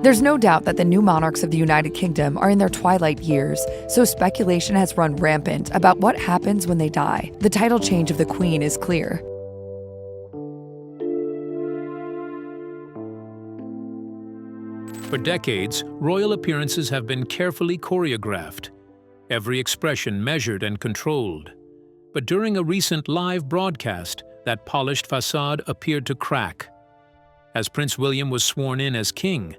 There's no doubt that the new monarchs of the United Kingdom are in their twilight years, so speculation has run rampant about what happens when they die. The title change of the Queen is clear. For decades, royal appearances have been carefully choreographed, every expression measured and controlled. But during a recent live broadcast, that polished facade appeared to crack. As Prince William was sworn in as king,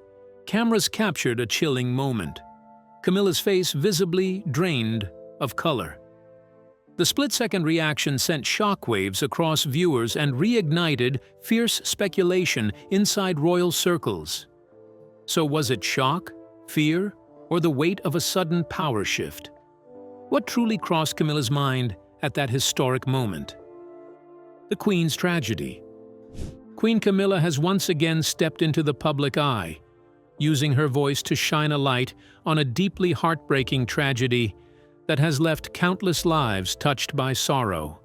cameras captured a chilling moment. Camilla's face visibly drained of color. The split-second reaction sent shockwaves across viewers and reignited fierce speculation inside royal circles. So was it shock, fear, or the weight of a sudden power shift? What truly crossed Camilla's mind at that historic moment? The Queen's tragedy. Queen Camilla has once again stepped into the public eye, using her voice to shine a light on a deeply heartbreaking tragedy that has left countless lives touched by sorrow.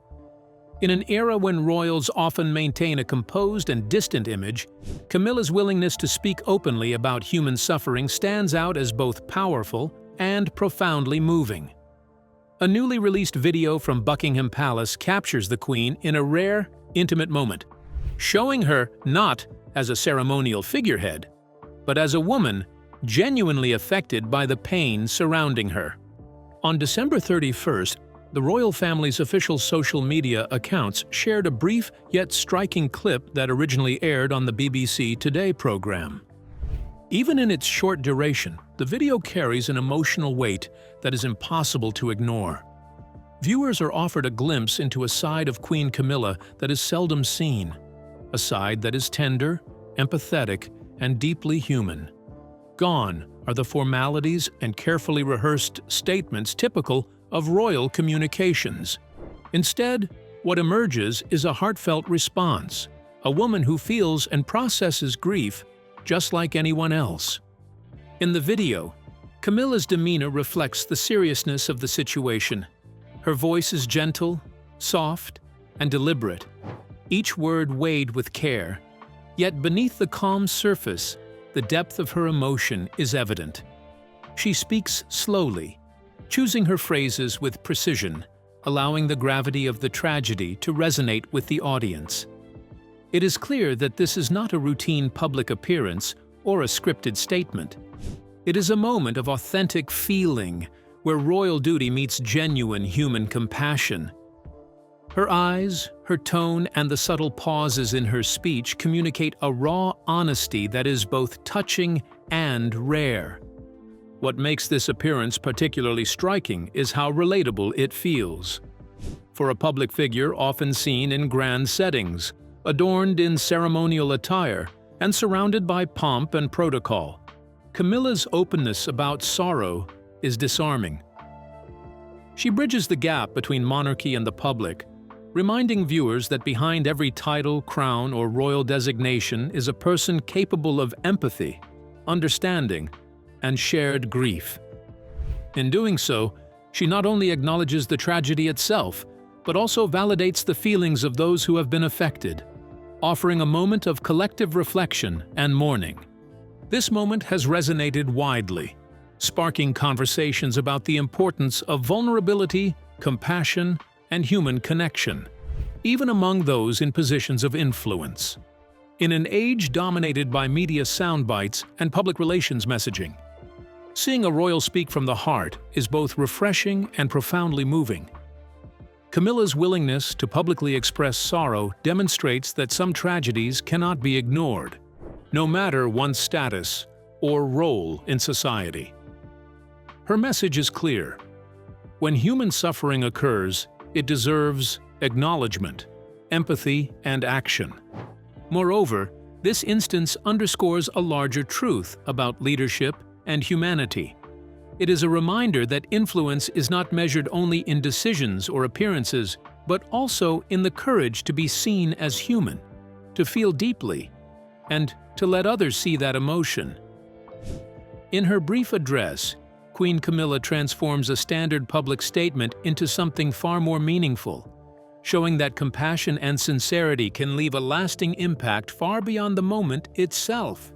In an era when royals often maintain a composed and distant image, Camilla's willingness to speak openly about human suffering stands out as both powerful and profoundly moving. A newly released video from Buckingham Palace captures the Queen in a rare, intimate moment, showing her not as a ceremonial figurehead, but as a woman genuinely affected by the pain surrounding her. On December 31st, the royal family's official social media accounts shared a brief yet striking clip that originally aired on the BBC Today program. Even in its short duration, the video carries an emotional weight that is impossible to ignore. Viewers are offered a glimpse into a side of Queen Camilla that is seldom seen, a side that is tender, empathetic, and deeply human. Gone are the formalities and carefully rehearsed statements typical of royal communications. Instead, what emerges is a heartfelt response, a woman who feels and processes grief just like anyone else. In the video, Camilla's demeanor reflects the seriousness of the situation. Her voice is gentle, soft, and deliberate, each word weighed with care. Yet beneath the calm surface, the depth of her emotion is evident. She speaks slowly, choosing her phrases with precision, allowing the gravity of the tragedy to resonate with the audience. It is clear that this is not a routine public appearance or a scripted statement. It is a moment of authentic feeling, where royal duty meets genuine human compassion. Her eyes, her tone, and the subtle pauses in her speech communicate a raw honesty that is both touching and rare. What makes this appearance particularly striking is how relatable it feels. For a public figure often seen in grand settings, adorned in ceremonial attire, and surrounded by pomp and protocol, Camilla's openness about sorrow is disarming. She bridges the gap between monarchy and the public, reminding viewers that behind every title, crown, or royal designation is a person capable of empathy, understanding, and shared grief. In doing so, she not only acknowledges the tragedy itself, but also validates the feelings of those who have been affected, offering a moment of collective reflection and mourning. This moment has resonated widely, sparking conversations about the importance of vulnerability, compassion, and human connection, even among those in positions of influence. In an age dominated by media soundbites and public relations messaging, seeing a royal speak from the heart is both refreshing and profoundly moving. Camilla's willingness to publicly express sorrow demonstrates that some tragedies cannot be ignored, no matter one's status or role in society. Her message is clear. When human suffering occurs, it deserves acknowledgement, empathy, and action. Moreover, this instance underscores a larger truth about leadership and humanity. It is a reminder that influence is not measured only in decisions or appearances, but also in the courage to be seen as human, to feel deeply, and to let others see that emotion. In her brief address, Queen Camilla transforms a standard public statement into something far more meaningful, showing that compassion and sincerity can leave a lasting impact far beyond the moment itself.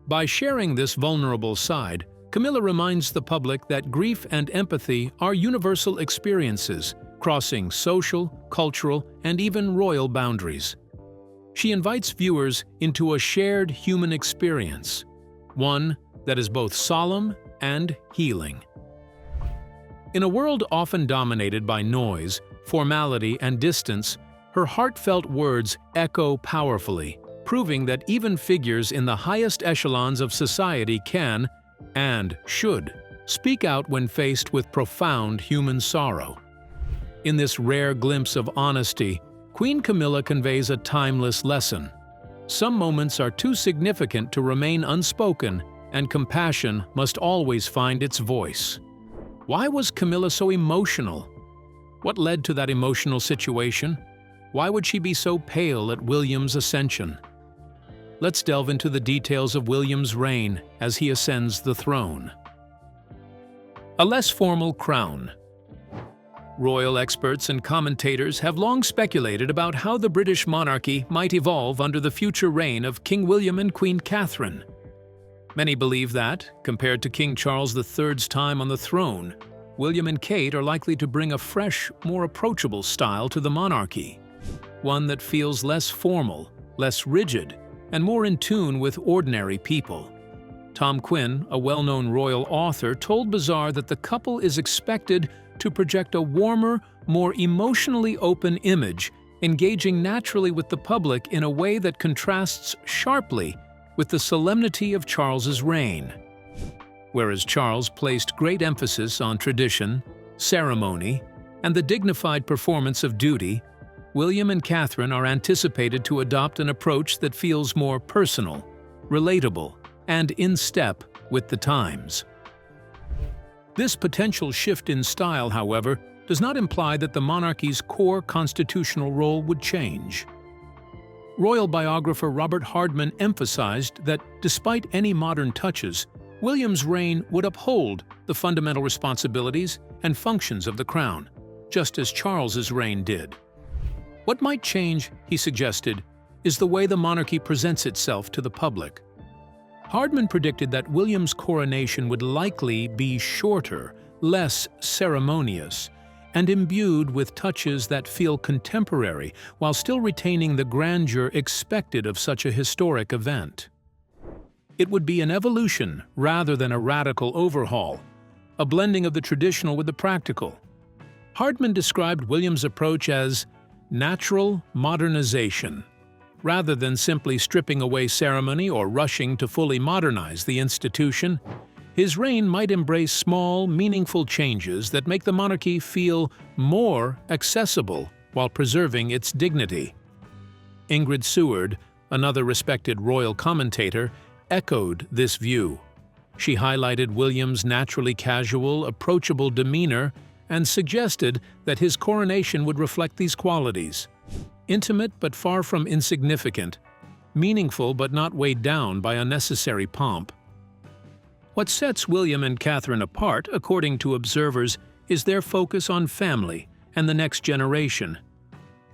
By sharing this vulnerable side, Camilla reminds the public that grief and empathy are universal experiences, crossing social, cultural, and even royal boundaries. She invites viewers into a shared human experience, one that is both solemn and healing. In a world often dominated by noise, formality, and distance, her heartfelt words echo powerfully, proving that even figures in the highest echelons of society can, and should, speak out when faced with profound human sorrow. In this rare glimpse of honesty, Queen Camilla conveys a timeless lesson. Some moments are too significant to remain unspoken, and compassion must always find its voice. Why was Camilla so emotional? What led to that emotional situation? Why would she be so pale at William's ascension? Let's delve into the details of William's reign as he ascends the throne. A less formal crown. Royal experts and commentators have long speculated about how the British monarchy might evolve under the future reign of King William and Queen Catherine. Many believe that, compared to King Charles III's time on the throne, William and Kate are likely to bring a fresh, more approachable style to the monarchy. One that feels less formal, less rigid, and more in tune with ordinary people. Tom Quinn, a well-known royal author, told Bazaar that the couple is expected to project a warmer, more emotionally open image, engaging naturally with the public in a way that contrasts sharply with the solemnity of Charles's reign. Whereas Charles placed great emphasis on tradition, ceremony, and the dignified performance of duty, William and Catherine are anticipated to adopt an approach that feels more personal, relatable, and in step with the times. This potential shift in style, however, does not imply that the monarchy's core constitutional role would change. Royal biographer Robert Hardman emphasized that, despite any modern touches, William's reign would uphold the fundamental responsibilities and functions of the crown, just as Charles's reign did. What might change, he suggested, is the way the monarchy presents itself to the public. Hardman predicted that William's coronation would likely be shorter, less ceremonious, and imbued with touches that feel contemporary while still retaining the grandeur expected of such a historic event. It would be an evolution rather than a radical overhaul, a blending of the traditional with the practical. Hardman described William's approach as natural modernization, rather than simply stripping away ceremony or rushing to fully modernize the institution. His reign might embrace small, meaningful changes that make the monarchy feel more accessible while preserving its dignity. Ingrid Seward, another respected royal commentator, echoed this view. She highlighted William's naturally casual, approachable demeanor and suggested that his coronation would reflect these qualities: intimate but far from insignificant, meaningful but not weighed down by unnecessary pomp. What sets William and Catherine apart, according to observers, is their focus on family and the next generation.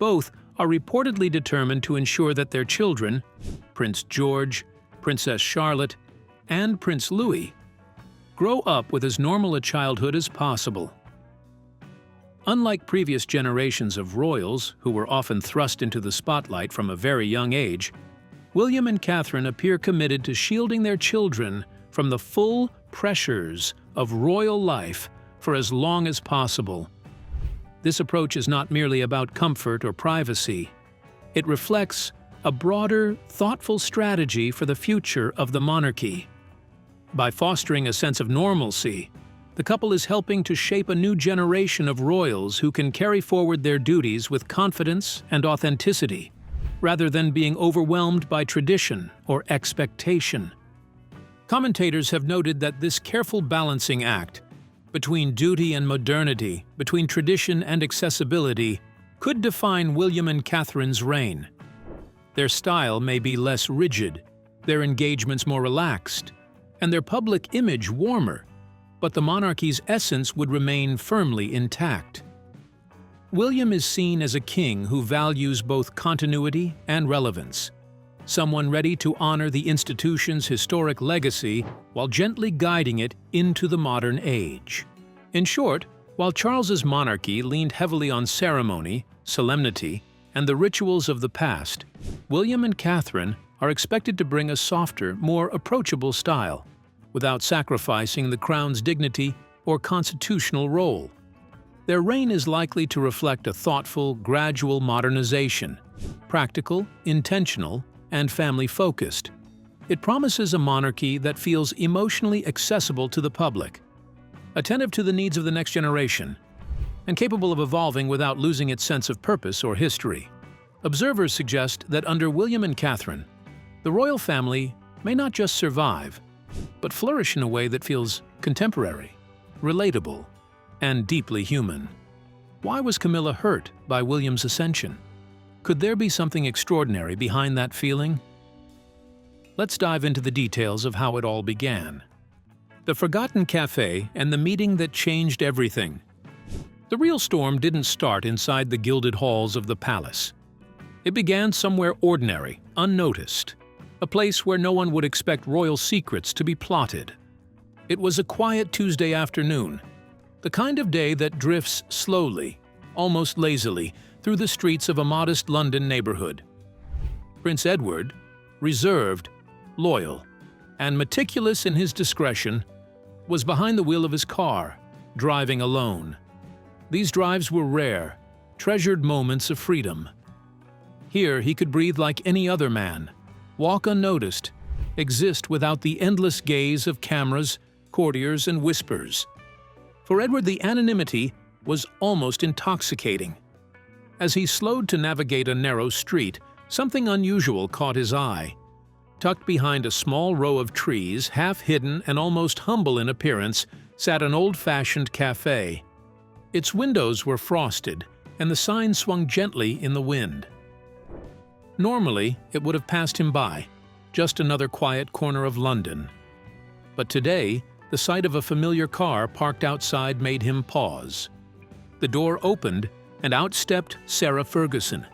Both are reportedly determined to ensure that their children, Prince George, Princess Charlotte, and Prince Louis, grow up with as normal a childhood as possible. Unlike previous generations of royals, who were often thrust into the spotlight from a very young age, William and Catherine appear committed to shielding their children from the full pressures of royal life for as long as possible. This approach is not merely about comfort or privacy. It reflects a broader, thoughtful strategy for the future of the monarchy. By fostering a sense of normalcy, the couple is helping to shape a new generation of royals who can carry forward their duties with confidence and authenticity, rather than being overwhelmed by tradition or expectation. Commentators have noted that this careful balancing act between duty and modernity, between tradition and accessibility, could define William and Catherine's reign. Their style may be less rigid, their engagements more relaxed, and their public image warmer, but the monarchy's essence would remain firmly intact. William is seen as a king who values both continuity and relevance. someone ready to honor the institution's historic legacy while gently guiding it into the modern age. In short, while Charles's monarchy leaned heavily on ceremony, solemnity, and the rituals of the past, William and Catherine are expected to bring a softer, more approachable style, without sacrificing the crown's dignity or constitutional role. Their reign is likely to reflect a thoughtful, gradual modernization, practical, intentional, and family-focused. It promises a monarchy that feels emotionally accessible to the public, attentive to the needs of the next generation, and capable of evolving without losing its sense of purpose or history. Observers suggest that under William and Catherine, the royal family may not just survive, but flourish in a way that feels contemporary, relatable, and deeply human. Why was Camilla hurt by William's ascension? Could there be something extraordinary behind that feeling? Let's dive into the details of how it all began. The Forgotten Café and the meeting that changed everything. The real storm didn't start inside the gilded halls of the palace. It began somewhere ordinary, unnoticed, a place where no one would expect royal secrets to be plotted. It was a quiet Tuesday afternoon, the kind of day that drifts slowly, almost lazily, through the streets of a modest London neighborhood. Prince Edward, reserved, loyal, and meticulous in his discretion, was behind the wheel of his car, driving alone. These drives were rare, treasured moments of freedom. Here he could breathe like any other man, walk unnoticed, exist without the endless gaze of cameras, courtiers, and whispers. For Edward, the anonymity was almost intoxicating. As he slowed to navigate a narrow street, something unusual caught his eye. Tucked behind a small row of trees, half-hidden and almost humble in appearance, sat an old-fashioned café. Its windows were frosted, and the sign swung gently in the wind. Normally, it would have passed him by, just another quiet corner of London. But today, the sight of a familiar car parked outside made him pause. The door opened, and out stepped Sarah Ferguson.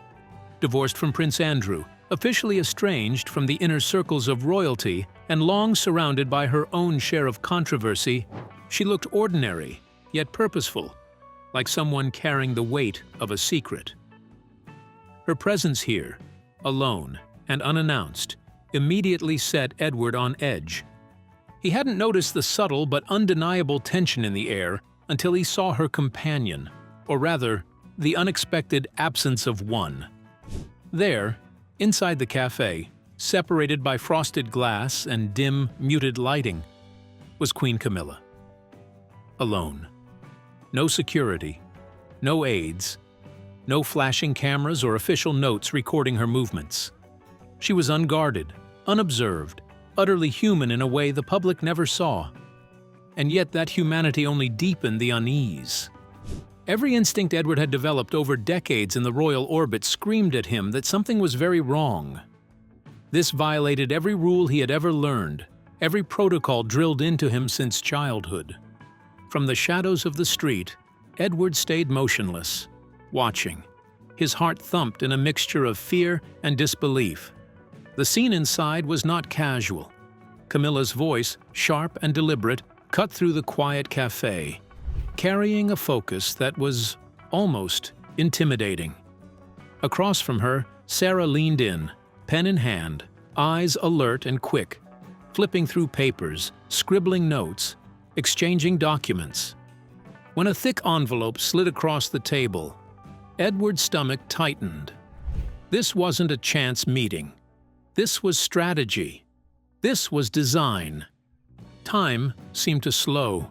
Divorced from Prince Andrew, officially estranged from the inner circles of royalty, and long surrounded by her own share of controversy, she looked ordinary, yet purposeful, like someone carrying the weight of a secret. Her presence here, alone and unannounced, immediately set Edward on edge. He hadn't noticed the subtle but undeniable tension in the air until he saw her companion, or rather, the unexpected absence of one. There, inside the cafe, separated by frosted glass and dim, muted lighting, was Queen Camilla. Alone. No security, no aides, no flashing cameras or official notes recording her movements. She was unguarded, unobserved, utterly human in a way the public never saw. And yet that humanity only deepened the unease. Every instinct Edward had developed over decades in the royal orbit screamed at him that something was very wrong. This violated every rule he had ever learned, every protocol drilled into him since childhood. From the shadows of the street, Edward stayed motionless, watching. His heart thumped in a mixture of fear and disbelief. The scene inside was not casual. Camilla's voice, sharp and deliberate, cut through the quiet cafe, carrying a focus that was almost intimidating. Across from her, Sarah leaned in, pen in hand, eyes alert and quick, flipping through papers, scribbling notes, exchanging documents. When a thick envelope slid across the table, Edward's stomach tightened. This wasn't a chance meeting. This was strategy. This was design. Time seemed to slow.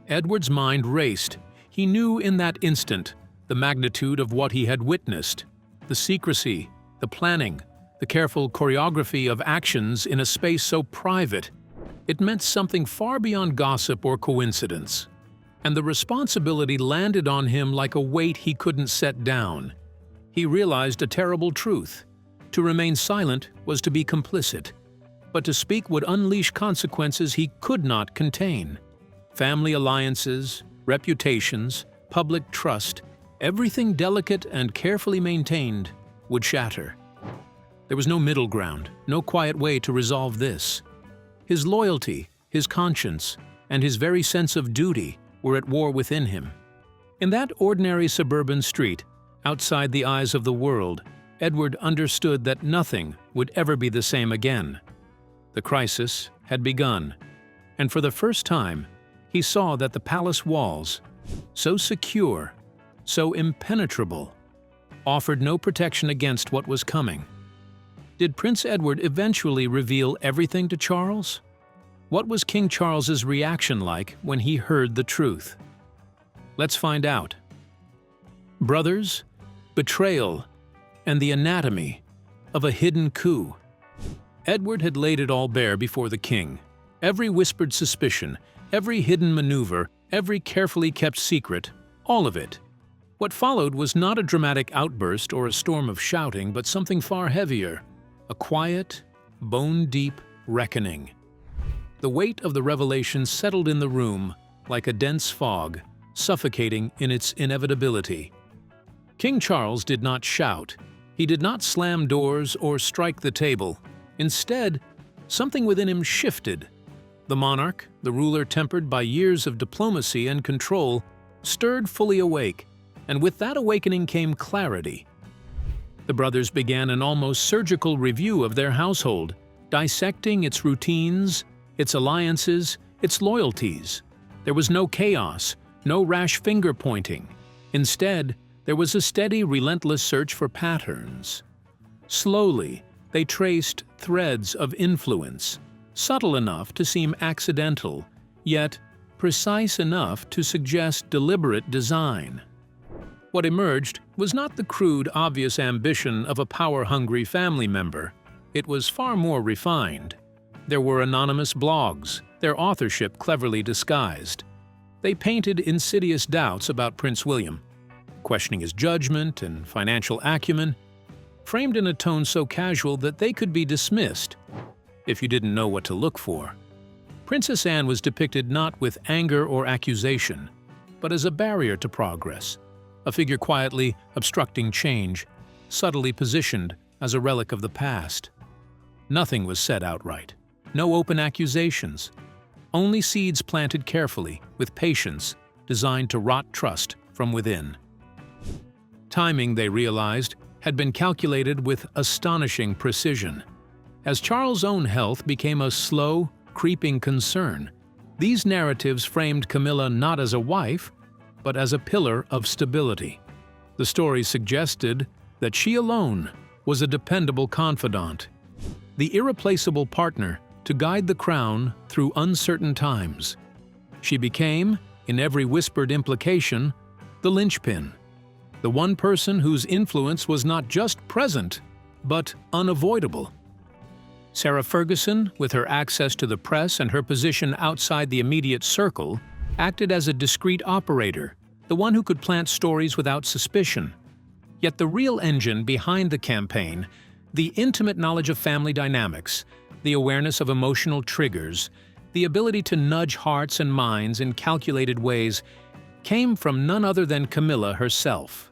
Edward's mind raced. He knew in that instant the magnitude of what he had witnessed, the secrecy, the planning, the careful choreography of actions in a space so private. It meant something far beyond gossip or coincidence. And the responsibility landed on him like a weight he couldn't set down. He realized a terrible truth. To remain silent was to be complicit. But to speak would unleash consequences he could not contain. Family alliances, reputations, public trust, everything delicate and carefully maintained would shatter. There was no middle ground, no quiet way to resolve this. His loyalty, his conscience, and his very sense of duty were at war within him. In that ordinary suburban street, outside the eyes of the world, Edward understood that nothing would ever be the same again. The crisis had begun, and for the first time, he saw that the palace walls, so secure, so impenetrable, offered no protection against what was coming. Did Prince Edward eventually reveal everything to Charles? What was King Charles's reaction like when he heard the truth? Let's find out. Brothers, betrayal, and the anatomy of a hidden coup. Edward had laid it all bare before the king. Every whispered suspicion, every hidden maneuver, every carefully kept secret, all of it. What followed was not a dramatic outburst or a storm of shouting, but something far heavier, a quiet, bone-deep reckoning. The weight of the revelation settled in the room like a dense fog, suffocating in its inevitability. King Charles did not shout. He did not slam doors or strike the table. Instead, something within him shifted. The monarch, the ruler tempered by years of diplomacy and control, stirred fully awake, and with that awakening came clarity. The brothers began an almost surgical review of their household, dissecting its routines, its alliances, its loyalties. There was no chaos, no rash finger-pointing. Instead, there was a steady, relentless search for patterns. Slowly, they traced threads of influence, subtle enough to seem accidental, yet precise enough to suggest deliberate design. What emerged was not the crude, obvious ambition of a power-hungry family member. It was far more refined. There were anonymous blogs, their authorship cleverly disguised. They painted insidious doubts about Prince William, questioning his judgment and financial acumen, framed in a tone so casual that they could be dismissed if you didn't know what to look for. Princess Anne was depicted not with anger or accusation, but as a barrier to progress, a figure quietly obstructing change, subtly positioned as a relic of the past. Nothing was said outright, no open accusations, only seeds planted carefully, with patience, designed to rot trust from within. Timing, they realized, had been calculated with astonishing precision. As Charles' own health became a slow, creeping concern, these narratives framed Camilla not as a wife, but as a pillar of stability. The stories suggested that she alone was a dependable confidant, the irreplaceable partner to guide the crown through uncertain times. She became, in every whispered implication, the linchpin, the one person whose influence was not just present, but unavoidable. Sarah Ferguson, with her access to the press and her position outside the immediate circle, acted as a discreet operator, the one who could plant stories without suspicion. Yet the real engine behind the campaign, the intimate knowledge of family dynamics, the awareness of emotional triggers, the ability to nudge hearts and minds in calculated ways, came from none other than Camilla herself.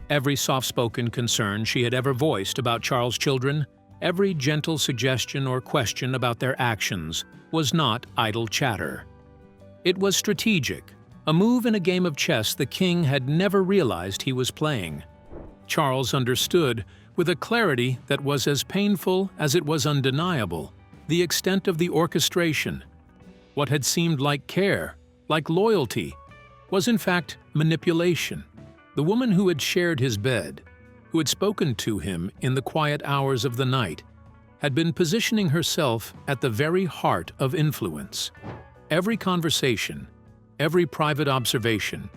Every soft-spoken concern she had ever voiced about Charles' children, every gentle suggestion or question about their actions, was not idle chatter. It was strategic, a move in a game of chess the king had never realized he was playing. Charles understood, with a clarity that was as painful as it was undeniable, the extent of the orchestration. What had seemed like care, like loyalty, was in fact manipulation. The woman who had shared his bed, who had spoken to him in the quiet hours of the night, had been positioning herself at the very heart of influence. Every conversation, every private observation,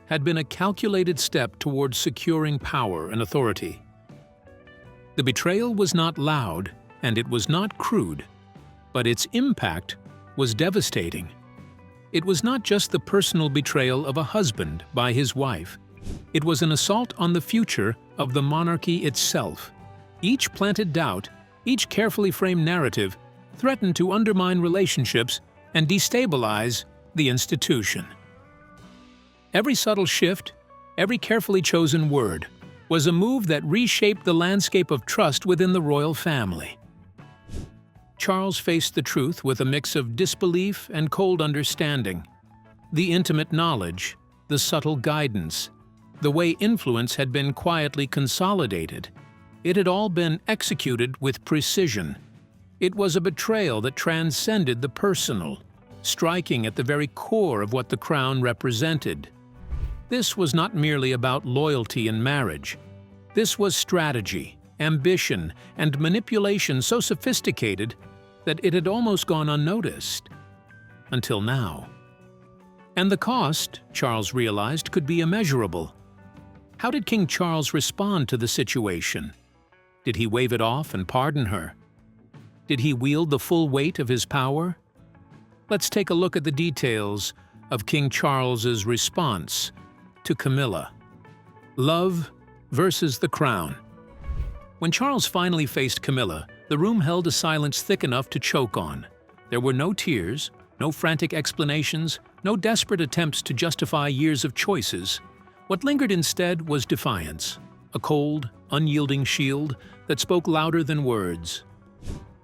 had been a calculated step towards securing power and authority. The betrayal was not loud, and it was not crude, but its impact was devastating. It was not just the personal betrayal of a husband by his wife. It was an assault on the future of the monarchy itself. Each planted doubt, each carefully framed narrative, threatened to undermine relationships and destabilize the institution. Every subtle shift, every carefully chosen word, was a move that reshaped the landscape of trust within the royal family. Charles faced the truth with a mix of disbelief and cold understanding. The intimate knowledge, the subtle guidance, the way influence had been quietly consolidated. It had all been executed with precision. It was a betrayal that transcended the personal, striking at the very core of what the crown represented. This was not merely about loyalty in marriage. This was strategy, ambition, and manipulation so sophisticated that it had almost gone unnoticed. Until now. And the cost, Charles realized, could be immeasurable. How did King Charles respond to the situation? Did he wave it off and pardon her? Did he wield the full weight of his power? Let's take a look at the details of King Charles's response to Camilla. Love versus the crown. When Charles finally faced Camilla, the room held a silence thick enough to choke on. There were no tears, no frantic explanations, no desperate attempts to justify years of choices. What lingered instead was defiance, a cold, unyielding shield that spoke louder than words.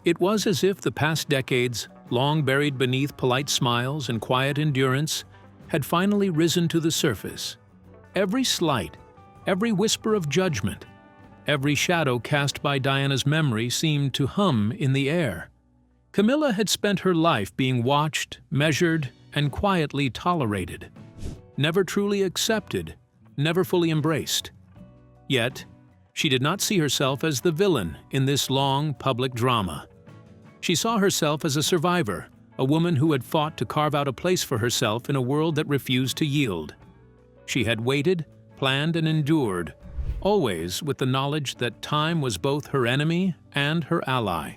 It was as if the past decades, long buried beneath polite smiles and quiet endurance, had finally risen to the surface. Every slight, every whisper of judgment, every shadow cast by Diana's memory seemed to hum in the air. Camilla had spent her life being watched, measured, and quietly tolerated. Never truly accepted, never fully embraced. Yet, she did not see herself as the villain in this long, public drama. She saw herself as a survivor, a woman who had fought to carve out a place for herself in a world that refused to yield. She had waited, planned, and endured, always with the knowledge that time was both her enemy and her ally.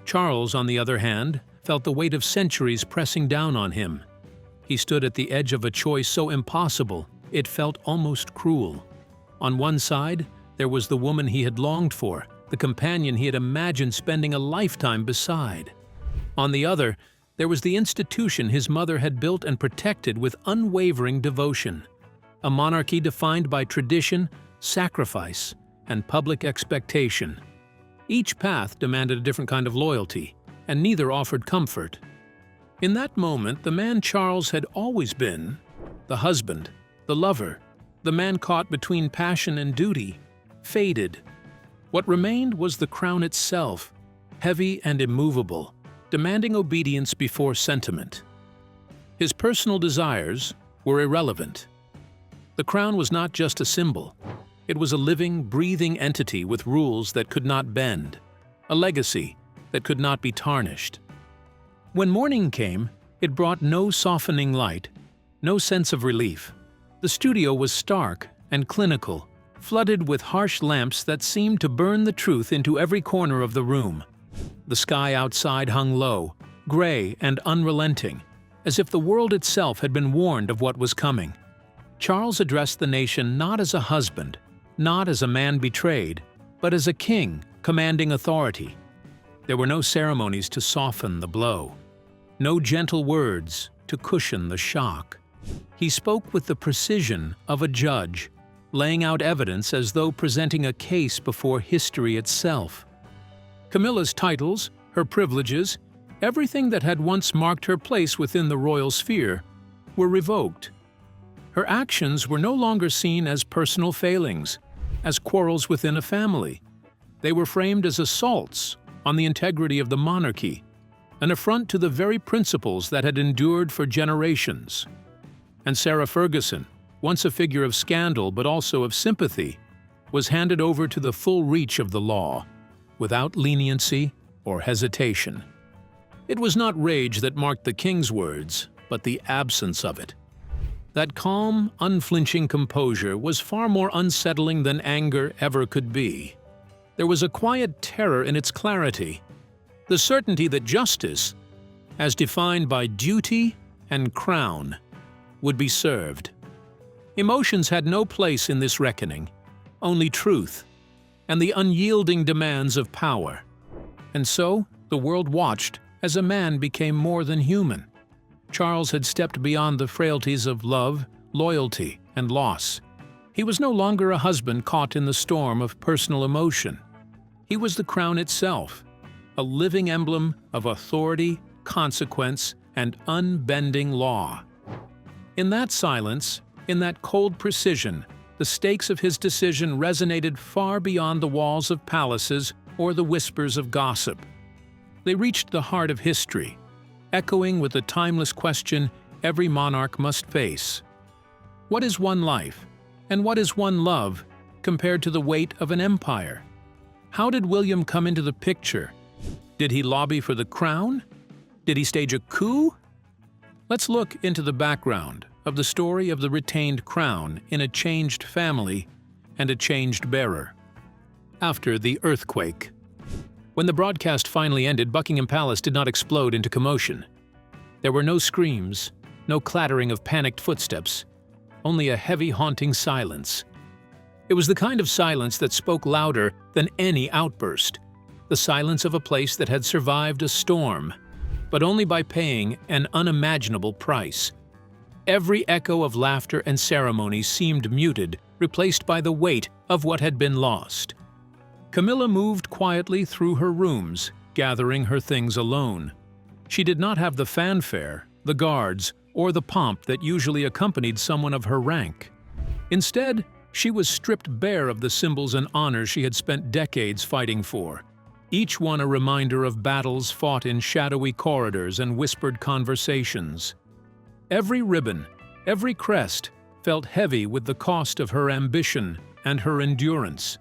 Charles, on the other hand, felt the weight of centuries pressing down on him. He stood at the edge of a choice so impossible, it felt almost cruel. On one side, there was the woman he had longed for, the companion he had imagined spending a lifetime beside. On the other, there was the institution his mother had built and protected with unwavering devotion. A monarchy defined by tradition, sacrifice, and public expectation. Each path demanded a different kind of loyalty, and neither offered comfort. In that moment, the man Charles had always been, the husband, the lover, the man caught between passion and duty, faded. What remained was the crown itself, heavy and immovable, demanding obedience before sentiment. His personal desires were irrelevant. The crown was not just a symbol. It was a living, breathing entity with rules that could not bend, a legacy that could not be tarnished. When morning came, it brought no softening light, no sense of relief. The studio was stark and clinical, flooded with harsh lamps that seemed to burn the truth into every corner of the room. The sky outside hung low, gray and unrelenting, as if the world itself had been warned of what was coming. Charles addressed the nation not as a husband, not as a man betrayed, but as a king commanding authority. There were no ceremonies to soften the blow, no gentle words to cushion the shock. He spoke with the precision of a judge, laying out evidence as though presenting a case before history itself. Camilla's titles, her privileges, everything that had once marked her place within the royal sphere, were revoked. Her actions were no longer seen as personal failings, as quarrels within a family. They were framed as assaults on the integrity of the monarchy, an affront to the very principles that had endured for generations. And Sarah Ferguson, once a figure of scandal but also of sympathy, was handed over to the full reach of the law, without leniency or hesitation. It was not rage that marked the king's words, but the absence of it. That calm, unflinching composure was far more unsettling than anger ever could be. There was a quiet terror in its clarity, the certainty that justice, as defined by duty and crown, would be served. Emotions had no place in this reckoning, only truth, and the unyielding demands of power. And so, the world watched as a man became more than human. Charles had stepped beyond the frailties of love, loyalty, and loss. He was no longer a husband caught in the storm of personal emotion. He was the crown itself, a living emblem of authority, consequence, and unbending law. In that silence, in that cold precision, the stakes of his decision resonated far beyond the walls of palaces or the whispers of gossip. They reached the heart of history, echoing with the timeless question every monarch must face. What is one life, and what is one love, compared to the weight of an empire? How did William come into the picture? Did he lobby for the crown? Did he stage a coup? Let's look into the background of the story of the retained crown in a changed family and a changed bearer. After the earthquake. When the broadcast finally ended, Buckingham Palace did not explode into commotion. There were no screams, no clattering of panicked footsteps, only a heavy, haunting silence. It was the kind of silence that spoke louder than any outburst, the silence of a place that had survived a storm, but only by paying an unimaginable price. Every echo of laughter and ceremony seemed muted, replaced by the weight of what had been lost. Camilla moved quietly through her rooms, gathering her things alone. She did not have the fanfare, the guards, or the pomp that usually accompanied someone of her rank. Instead, she was stripped bare of the symbols and honors she had spent decades fighting for, each one a reminder of battles fought in shadowy corridors and whispered conversations. Every ribbon, every crest, felt heavy with the cost of her ambition and her endurance.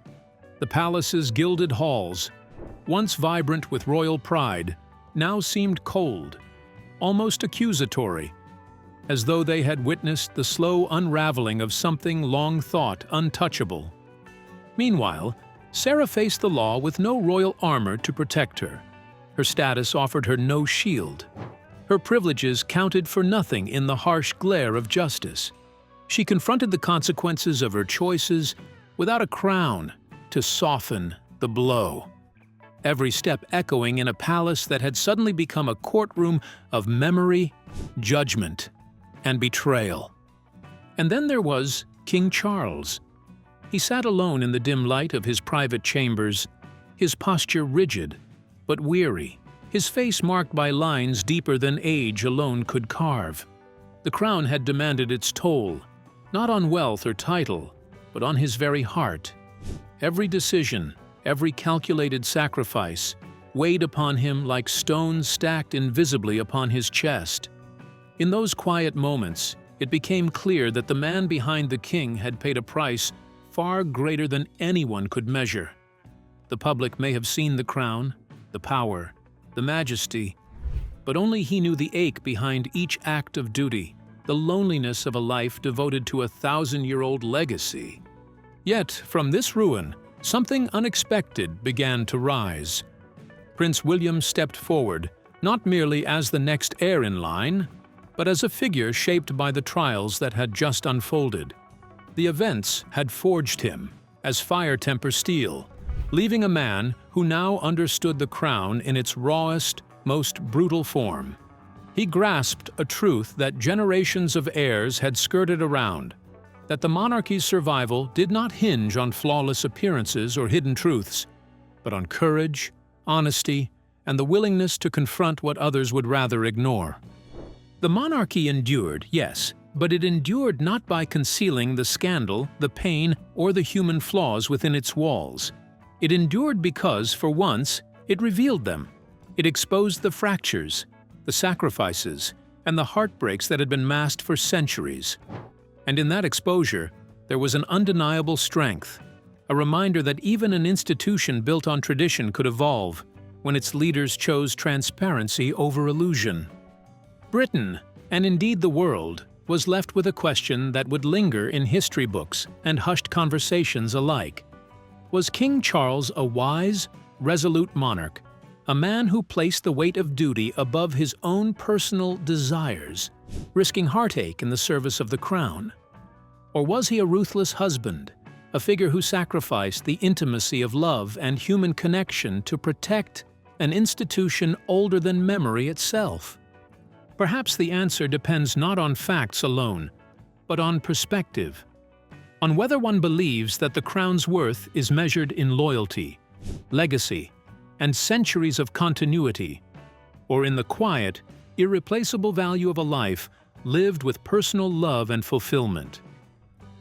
The palace's gilded halls, once vibrant with royal pride, now seemed cold, almost accusatory, as though they had witnessed the slow unraveling of something long thought untouchable. Meanwhile, Sarah faced the law with no royal armor to protect her. Her status offered her no shield. Her privileges counted for nothing in the harsh glare of justice. She confronted the consequences of her choices without a crown to soften the blow. Every step echoing in a palace that had suddenly become a courtroom of memory, judgment, and betrayal. And then there was King Charles. He sat alone in the dim light of his private chambers, his posture rigid but weary, his face marked by lines deeper than age alone could carve. The crown had demanded its toll, not on wealth or title, but on his very heart. Every decision, every calculated sacrifice, weighed upon him like stones stacked invisibly upon his chest. In those quiet moments, it became clear that the man behind the king had paid a price far greater than anyone could measure. The public may have seen the crown, the power, the majesty, but only he knew the ache behind each act of duty, the loneliness of a life devoted to a 1,000-year-old legacy. Yet, from this ruin, something unexpected began to rise. Prince William stepped forward, not merely as the next heir in line, but as a figure shaped by the trials that had just unfolded. The events had forged him, as fire tempers steel, leaving a man who now understood the crown in its rawest, most brutal form. He grasped a truth that generations of heirs had skirted around, that the monarchy's survival did not hinge on flawless appearances or hidden truths, but on courage, honesty, and the willingness to confront what others would rather ignore. The monarchy endured, yes, but it endured not by concealing the scandal, the pain, or the human flaws within its walls. It endured because, for once, it revealed them. It exposed the fractures, the sacrifices, and the heartbreaks that had been masked for centuries. And in that exposure, there was an undeniable strength, a reminder that even an institution built on tradition could evolve when its leaders chose transparency over illusion. Britain, and indeed the world, was left with a question that would linger in history books and hushed conversations alike. Was King Charles a wise, resolute monarch, a man who placed the weight of duty above his own personal desires, risking heartache in the service of the crown? Or was he a ruthless husband, a figure who sacrificed the intimacy of love and human connection to protect an institution older than memory itself? Perhaps the answer depends not on facts alone, but on perspective. on whether one believes that the crown's worth is measured in loyalty, legacy, and centuries of continuity, or in the quiet, irreplaceable value of a life lived with personal love and fulfillment.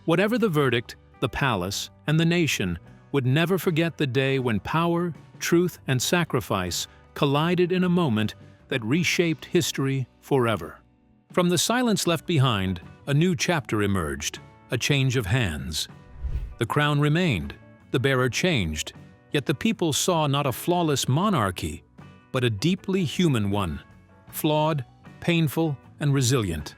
Whatever the verdict, the palace and the nation would never forget the day when power, truth, and sacrifice collided in a moment that reshaped history forever. From the silence left behind, a new chapter emerged, a change of hands. The crown remained, the bearer changed, yet the people saw not a flawless monarchy, but a deeply human one, flawed, painful, and resilient.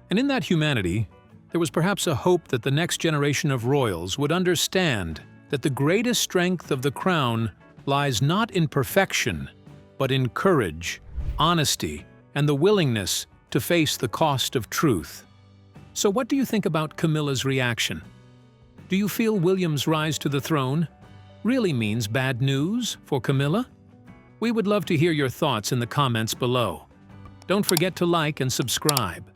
And in that humanity, there was perhaps a hope that the next generation of royals would understand that the greatest strength of the crown lies not in perfection, but in courage, honesty, and the willingness to face the cost of truth. So what do you think about Camilla's reaction? Do you feel William's rise to the throne really means bad news for Camilla? We would love to hear your thoughts in the comments below. Don't forget to like and subscribe.